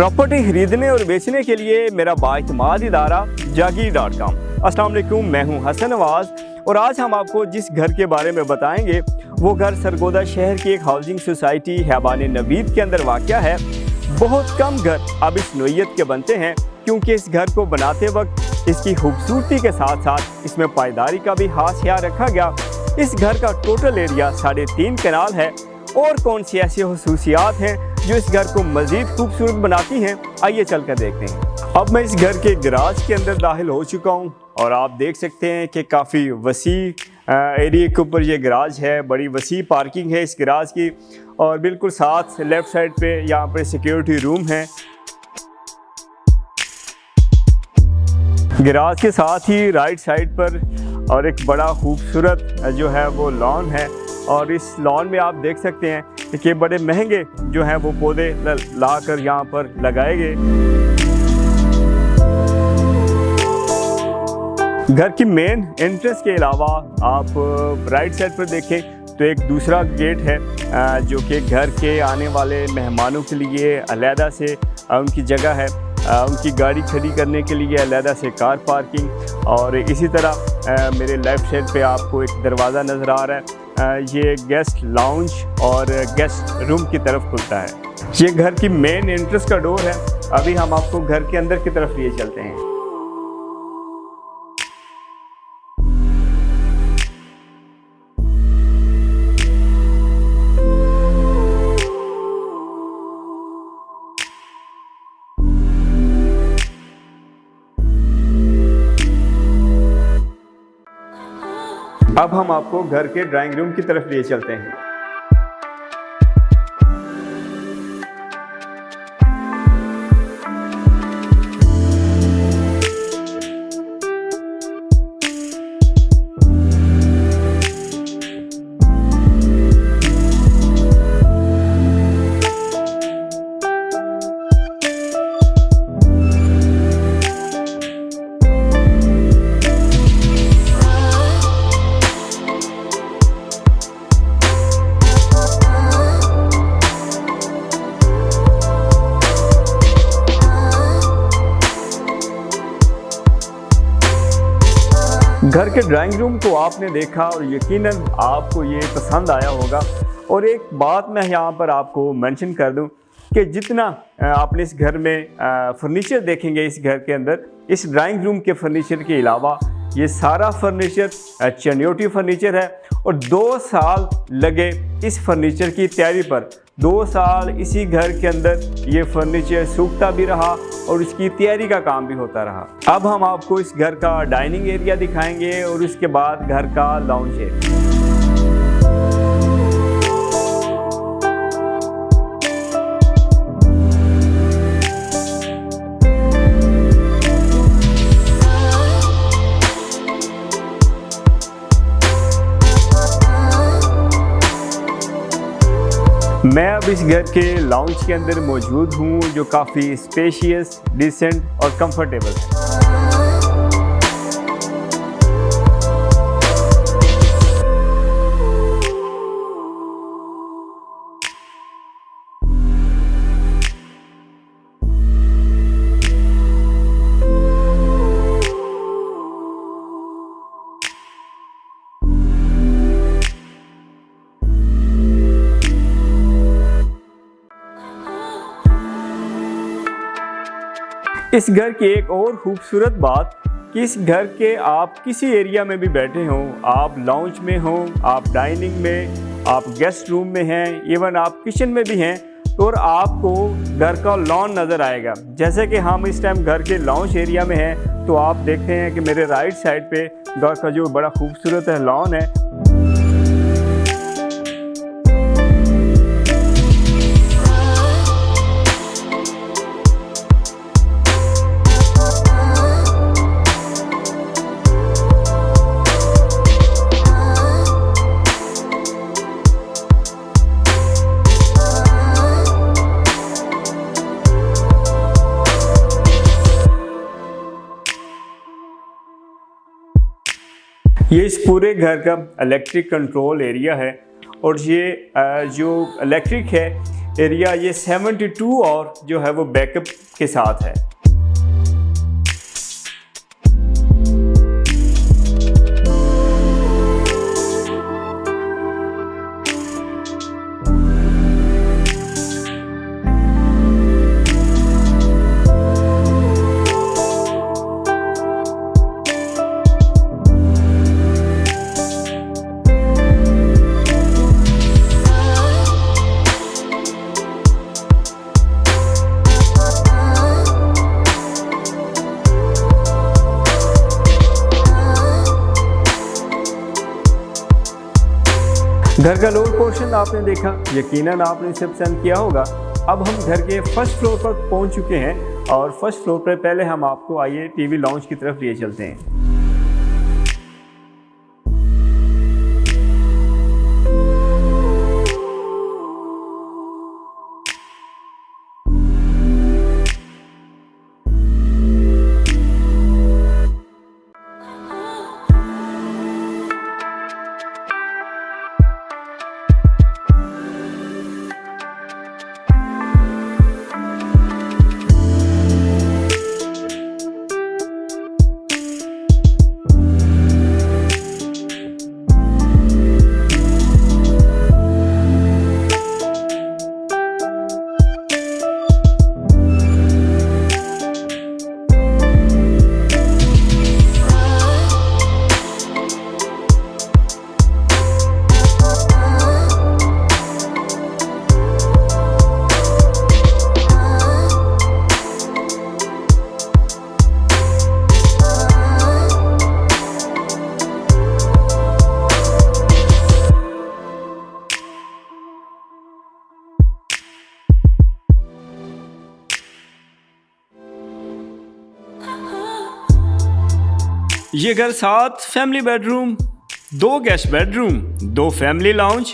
Property खरीदने और बेचने के लिए मेरा बाइतमाद इदारा जागीर.com। अस्सलाम वालेकुम, मैं हूं हसन नवाज और आज हम आपको जिस घर के बारे में बताएंगे वो घर सरगोदा शहर की एक हाउसिंग सोसाइटी हैबान नवीद के अंदर वाक़या है। बहुत कम घर अब इस नोयत के बनते हैं क्योंकि इस घर को बनाते वक्त इसकी खूबसूरती के साथ साथ इसमें पायदारी का भी खास ख्याल रखा गया। इस घर का टोटल एरिया 3.5 कनाल है। और कौन सी ऐसी खसूसियात हैं जो इस घर को मज़ीद खूबसूरत बनाती हैं, आइए चल कर देखते हैं। अब मैं इस घर के गराज के अंदर दाखिल हो चुका हूं और आप देख सकते हैं कि काफ़ी वसी एरिया के ऊपर ये गराज है। बड़ी वसी पार्किंग है इस गराज की और बिल्कुल साथ लेफ़्ट साइड पे यहाँ पर सिक्योरिटी रूम है। गराज के साथ ही राइट साइड पर और एक बड़ा खूबसूरत जो है वो लॉन है और इस लॉन में आप देख सकते हैं कि बड़े महंगे जो हैं वो पौधे ला कर यहाँ पर लगाए गए। घर की मेन एंट्रेंस के अलावा आप राइट साइड पर देखें तो एक दूसरा गेट है जो कि घर के आने वाले मेहमानों के लिए अलहदा से उनकी जगह है, उनकी गाड़ी खड़ी करने के लिए अलहदा से कार पार्किंग। और इसी तरह मेरे लेफ़्ट साइड पे आपको एक दरवाज़ा नज़र आ रहा है, ये गेस्ट लाउंज और गेस्ट रूम की तरफ खुलता है। ये घर की मेन एंट्रेंस का डोर है। अभी हम आपको घर के अंदर की तरफ लिए चलते हैं। अब हम आपको घर के ड्राइंग रूम की तरफ लिए चलते हैं। घर के ड्राइंग रूम को आपने देखा और यकीनन आपको ये पसंद आया होगा। और एक बात मैं यहाँ पर आपको मेंशन कर दूँ कि जितना आपने इस घर में फर्नीचर देखेंगे इस घर के अंदर, इस ड्राइंग रूम के फर्नीचर के अलावा ये सारा फर्नीचर चनियोटी फर्नीचर है। और 2 साल लगे इस फर्नीचर की तैयारी पर। 2 साल इसी घर के अंदर ये फर्नीचर सूखता भी रहा और इसकी तैयारी का काम भी होता रहा। अब हम आपको इस घर का डाइनिंग एरिया दिखाएंगे और उसके बाद घर का लाउंज एरिया। मैं अब इस घर के लाउंज के अंदर मौजूद हूँ जो काफ़ी स्पेशियस, डिसेंट और कंफर्टेबल है। इस घर की एक और खूबसूरत बात कि इस घर के आप किसी एरिया में भी बैठे हों, आप लाउंज में हों, आप डाइनिंग में, आप गेस्ट रूम में हैं, इवन आप किचन में भी हैं, तो और आपको घर का लॉन नज़र आएगा। जैसे कि हम इस टाइम घर के लाउंज एरिया में हैं तो आप देखते हैं कि मेरे राइट साइड पे घर का जो बड़ा खूबसूरत है लॉन है। ये इस पूरे घर का इलेक्ट्रिक कंट्रोल एरिया है और ये जो इलेक्ट्रिक है एरिया ये 72 और जो है वो बैकअप के साथ है। घर का लोअर पोर्शन आपने देखा, यकीनन आपने इसे पसंद किया होगा। अब हम घर के फर्स्ट फ्लोर पर पहुंच चुके हैं और फर्स्ट फ्लोर पर पहले हम आपको आइए टीवी लाउंज की तरफ लिए चलते हैं। ये घर 7 family bedroom, 2 guest bedroom, 2 family lounge,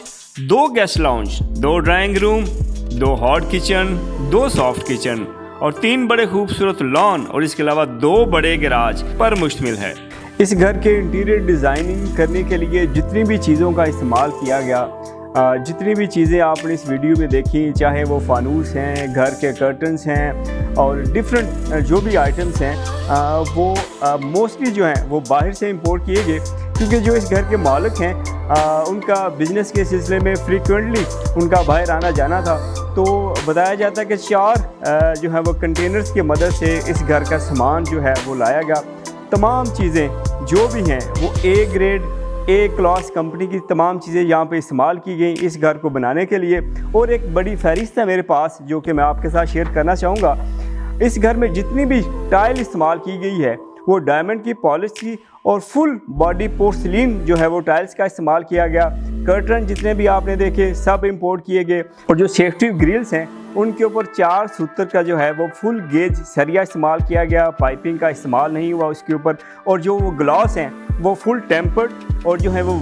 2 guest lounge, 2 drawing room, 2 hot kitchen, 2 soft kitchen और 3 बड़े खूबसूरत लॉन और इसके अलावा 2 बड़े गैराज पर मुश्तमिल है। इस घर के इंटीरियर डिज़ाइनिंग करने के लिए जितनी भी चीज़ों का इस्तेमाल किया गया, जितनी भी चीज़ें आपने इस वीडियो में देखी, चाहे वो फानूस हैं, घर के कर्टन्स हैं और डिफरेंट जो भी आइटम्स हैं, वो मोस्टली जो हैं वो बाहर से इंपोर्ट किए गए, क्योंकि जो इस घर के मालिक हैं उनका बिज़नेस के सिलसिले में फ्रीक्वेंटली उनका बाहर आना जाना था। तो बताया जाता है कि 4 जो है वो कंटेनर्स की मदद से इस घर का सामान जो है वो लाया गया। तमाम चीज़ें जो भी हैं वो A grade A class company की तमाम चीज़ें यहाँ पे इस्तेमाल की गई इस घर को बनाने के लिए। और एक बड़ी फहरिस्त है मेरे पास जो कि मैं आपके साथ शेयर करना चाहूँगा। इस घर में जितनी भी टाइल इस्तेमाल की गई है वो डायमंड की पॉलिश की और फुल बॉडी पोर्सिलीन जो है वो टाइल्स का इस्तेमाल किया गया। कर्टन जितने भी आपने देखे सब इंपोर्ट किए गए और जो सेफ्टी ग्रिल्स हैं उनके ऊपर 4 सूत्र का जो है वो फुल गेज सरिया इस्तेमाल किया गया, पाइपिंग का इस्तेमाल नहीं हुआ उसके ऊपर। और जो वो ग्लास हैं वो फुल टेम्पर्ड और जो है वो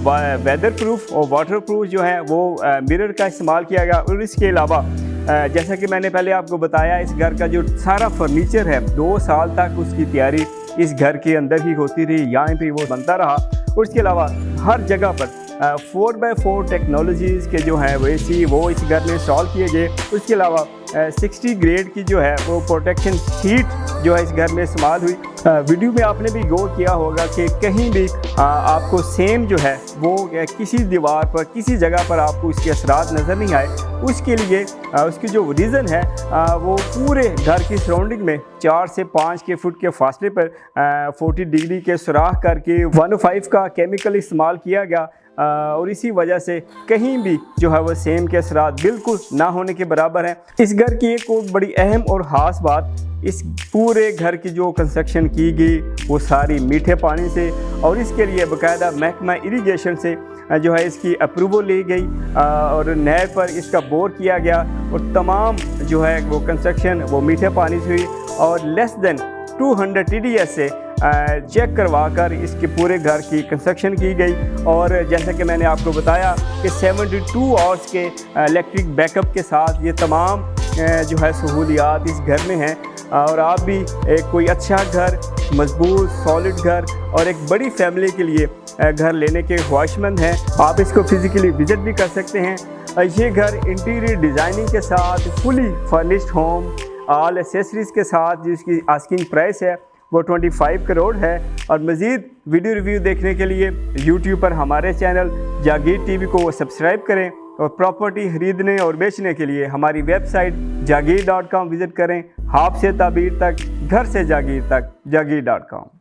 वेदर प्रूफ और वाटर प्रूफ जो है वो मिरर का इस्तेमाल किया गया। और इसके अलावा जैसा कि मैंने पहले आपको बताया, इस घर का जो सारा फर्नीचर है 2 साल तक उसकी तैयारी इस घर के अंदर ही होती रही, यहाँ पे वो बनता रहा। और इसके अलावा हर जगह पर 4x4 टेक्नोलॉजीज़ के जो हैं वो एसी वो इस घर में इंस्टॉल किए गए। उसके अलावा 60 ग्रेड की जो है वो प्रोटेक्शन शीट जो है इस घर में इस्तेमाल हुई। वीडियो में आपने भी गौर किया होगा कि कहीं भी आपको सेम जो है वो किसी दीवार पर किसी जगह पर आपको इसके असरात नज़र नहीं आए। उसके लिए उसकी जो रीज़न है वो पूरे घर की सराउंडिंग में 4 से 5 के फुट के फासले पर 40 डिग्री के सुराख करके 105 का केमिकल इस्तेमाल किया गया। और इसी वजह से कहीं भी जो है वो सेम के असरात बिल्कुल ना होने के बराबर हैं। इस घर की एक और बड़ी अहम और ख़ास बात, इस पूरे घर की जो कंस्ट्रक्शन की गई वो सारी मीठे पानी से और इसके लिए बाकायदा महकमा इरिगेशन से जो है इसकी अप्रूवल ली गई और नहर पर इसका बोर किया गया और तमाम जो है वो कंस्ट्रक्शन वो मीठे पानी से हुई और लेस देन 200 TDS से चेक करवा कर इसके पूरे घर की कंस्ट्रक्शन की गई। और जैसा कि मैंने आपको बताया कि 72 आवर्स के इलेक्ट्रिक बैकअप के साथ ये तमाम जो है सहूलियात इस घर में हैं। और आप भी एक कोई अच्छा घर, मजबूत सॉलिड घर और एक बड़ी फैमिली के लिए घर लेने के ख्वाहिशमंद हैं, आप इसको फिज़िकली विज़िट भी कर सकते हैं। ये घर इंटीरियर डिज़ाइनिंग के साथ fully furnished home, all accessories के साथ, जिसकी आस्किंग प्राइस है वो 25 करोड़ है। और मज़ीद वीडियो रिव्यू देखने के लिए यूट्यूब पर हमारे चैनल जागीर टीवी को सब्सक्राइब करें, और प्रॉपर्टी ख़रीदने और बेचने के लिए हमारी वेबसाइट जागीर.com विज़िट करें। हाफ से ताबीर तक, घर से जागीर तक, जागीर.com।